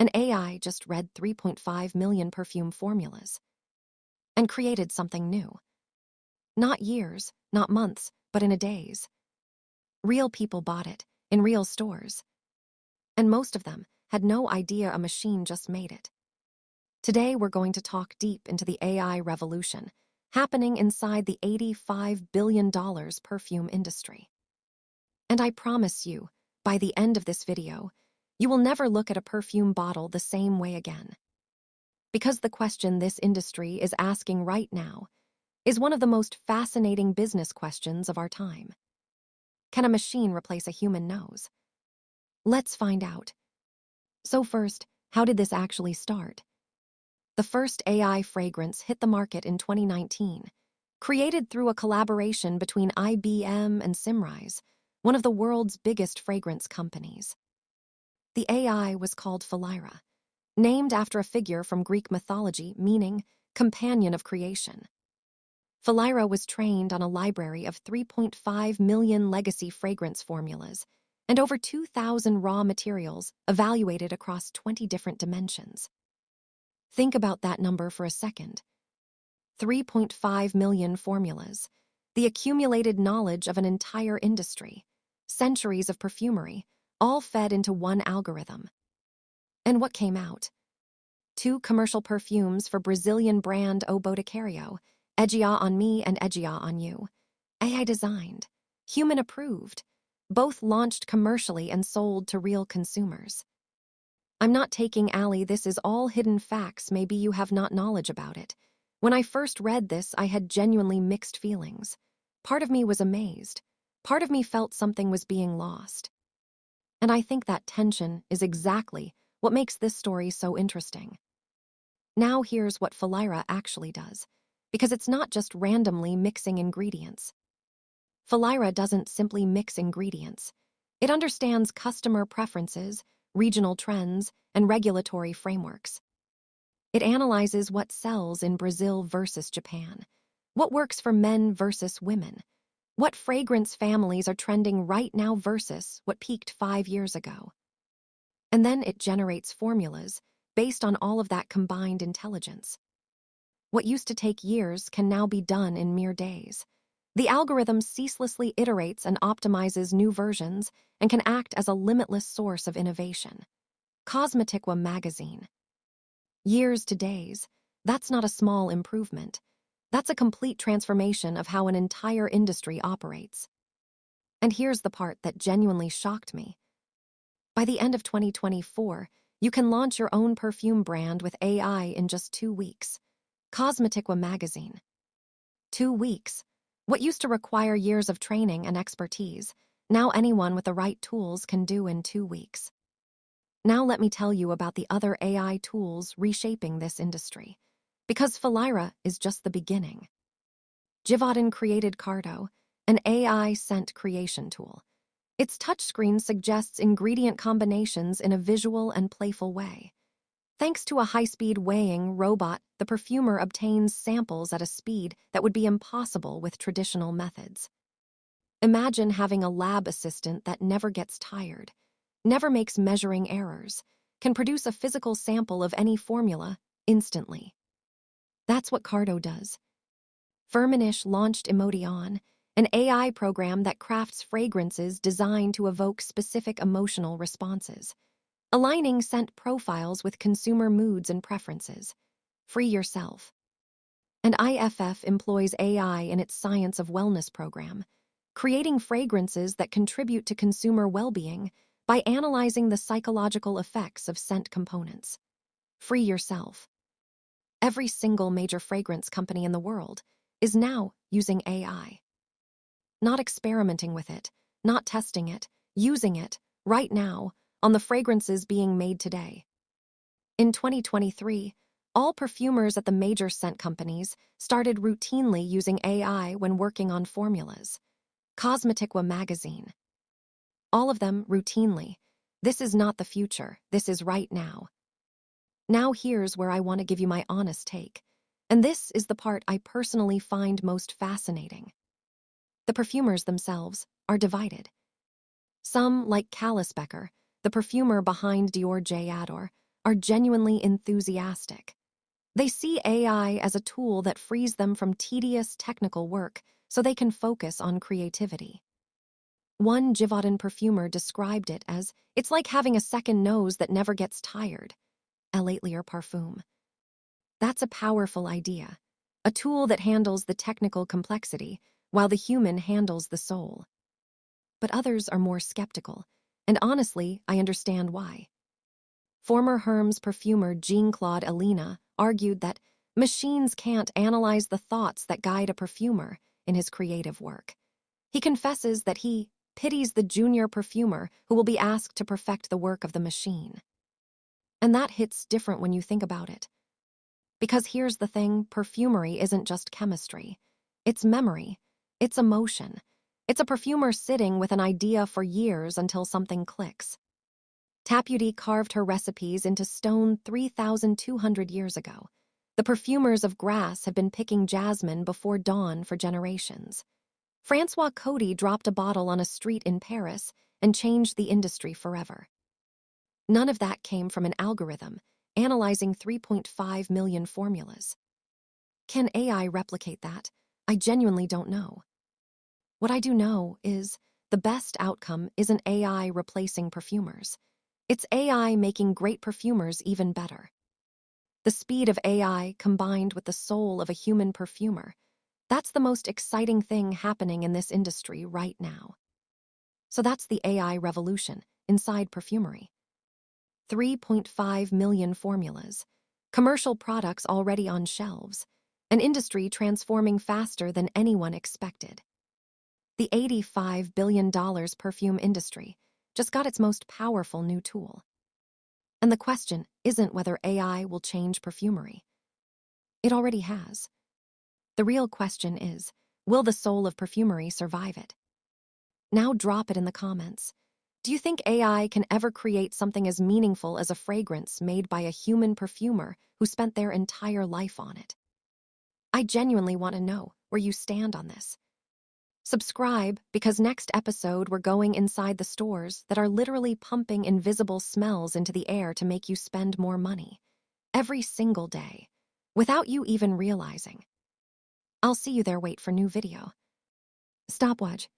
An AI just read 3.5 million perfume formulas and created something new. Not years, not months, but in a days. Real people bought it, in real stores. And most of them had no idea a machine just made it. Today we're going to talk deep into the AI revolution happening inside the $85 billion perfume industry. And I promise you, by the end of this video, you will never look at a perfume bottle the same way again. Because the question this industry is asking right now is one of the most fascinating business questions of our time. Can a machine replace a human nose? Let's find out. So first, how did this actually start? The first AI fragrance hit the market in 2019, created through a collaboration between IBM and Symrise, one of the world's biggest fragrance companies. The AI was called Philyra, named after a figure from Greek mythology meaning companion of creation. Philyra was trained on a library of 3.5 million legacy fragrance formulas and over 2,000 raw materials evaluated across 20 different dimensions. Think about that number for a second. 3.5 million formulas, the accumulated knowledge of an entire industry, centuries of perfumery, all fed into one algorithm. And what came out? 2 commercial perfumes for Brazilian brand O Boticário, Egeo on me and Egeo on you. AI designed, human approved, both launched commercially and sold to real consumers. I'm not taking Ali, this is all hidden facts, maybe you have not knowledge about it. When I first read this, I had genuinely mixed feelings. Part of me was amazed. Part of me felt something was being lost. And I think that tension is exactly what makes this story so interesting. Now here's what Philyra actually does, because it's not just randomly mixing ingredients. Philyra doesn't simply mix ingredients. It understands customer preferences, regional trends, and regulatory frameworks. It analyzes what sells in Brazil versus Japan, what works for men versus women, what fragrance families are trending right now versus what peaked 5 years ago. And then it generates formulas based on all of that combined intelligence. What used to take years can now be done in mere days. The algorithm ceaselessly iterates and optimizes new versions and can act as a limitless source of innovation. Cosmetica magazine. Years to days, that's not a small improvement. That's a complete transformation of how an entire industry operates. And here's the part that genuinely shocked me. By the end of 2024, you can launch your own perfume brand with AI in just 2 weeks. Cosmetica magazine. 2 weeks. What used to require years of training and expertise, now anyone with the right tools can do in 2 weeks. Now let me tell you about the other AI tools reshaping this industry, because Philyra is just the beginning. Givaudan created Carto, an AI scent creation tool. Its touchscreen suggests ingredient combinations in a visual and playful way. Thanks to a high-speed weighing robot, the perfumer obtains samples at a speed that would be impossible with traditional methods. Imagine having a lab assistant that never gets tired, never makes measuring errors, can produce a physical sample of any formula instantly. That's what Carto does. Firmenich launched Emotion, an AI program that crafts fragrances designed to evoke specific emotional responses, aligning scent profiles with consumer moods and preferences. Free yourself. And IFF employs AI in its Science of Wellness program, creating fragrances that contribute to consumer well-being by analyzing the psychological effects of scent components. Free yourself. Every single major fragrance company in the world is now using AI. Not experimenting with it, not testing it, using it, right now, on the fragrances being made today. In 2023, all perfumers at the major scent companies started routinely using AI when working on formulas. Cosmetica magazine. All of them routinely. This is not the future, this is right now. Now here's where I want to give you my honest take, and this is the part I personally find most fascinating. The perfumers themselves are divided. Some, like Becker, the perfumer behind Dior J. Adore, are genuinely enthusiastic. They see AI as a tool that frees them from tedious technical work so they can focus on creativity. One Givaudan perfumer described it as, "It's like having a second nose that never gets tired." Latelier Perfume. That's a powerful idea. A tool that handles the technical complexity while the human handles the soul. But others are more skeptical, and honestly, I understand why. Former Hermes perfumer Jean-Claude Elena argued that machines can't analyze the thoughts that guide a perfumer in his creative work. He confesses that he pities the junior perfumer who will be asked to perfect the work of the machine. And that hits different when you think about it. Because here's the thing, perfumery isn't just chemistry. It's memory. It's emotion. It's a perfumer sitting with an idea for years until something clicks. Taputi carved her recipes into stone 3,200 years ago. The perfumers of Grasse have been picking jasmine before dawn for generations. Francois Coty dropped a bottle on a street in Paris and changed the industry forever. None of that came from an algorithm analyzing 3.5 million formulas. Can AI replicate that? I genuinely don't know. What I do know is the best outcome isn't AI replacing perfumers. It's AI making great perfumers even better. The speed of AI combined with the soul of a human perfumer, that's the most exciting thing happening in this industry right now. So that's the AI revolution inside perfumery. 3.5 million formulas, commercial products already on shelves, an industry transforming faster than anyone expected. The $85 billion perfume industry just got its most powerful new tool. And the question isn't whether AI will change perfumery. It already has. The real question is, will the soul of perfumery survive it? Now drop it in the comments. Do you think AI can ever create something as meaningful as a fragrance made by a human perfumer who spent their entire life on it? I genuinely want to know where you stand on this. Subscribe, because next episode we're going inside the stores that are literally pumping invisible smells into the air to make you spend more money. Every single day, without you even realizing. I'll see you there. Wait for new video. Stopwatch.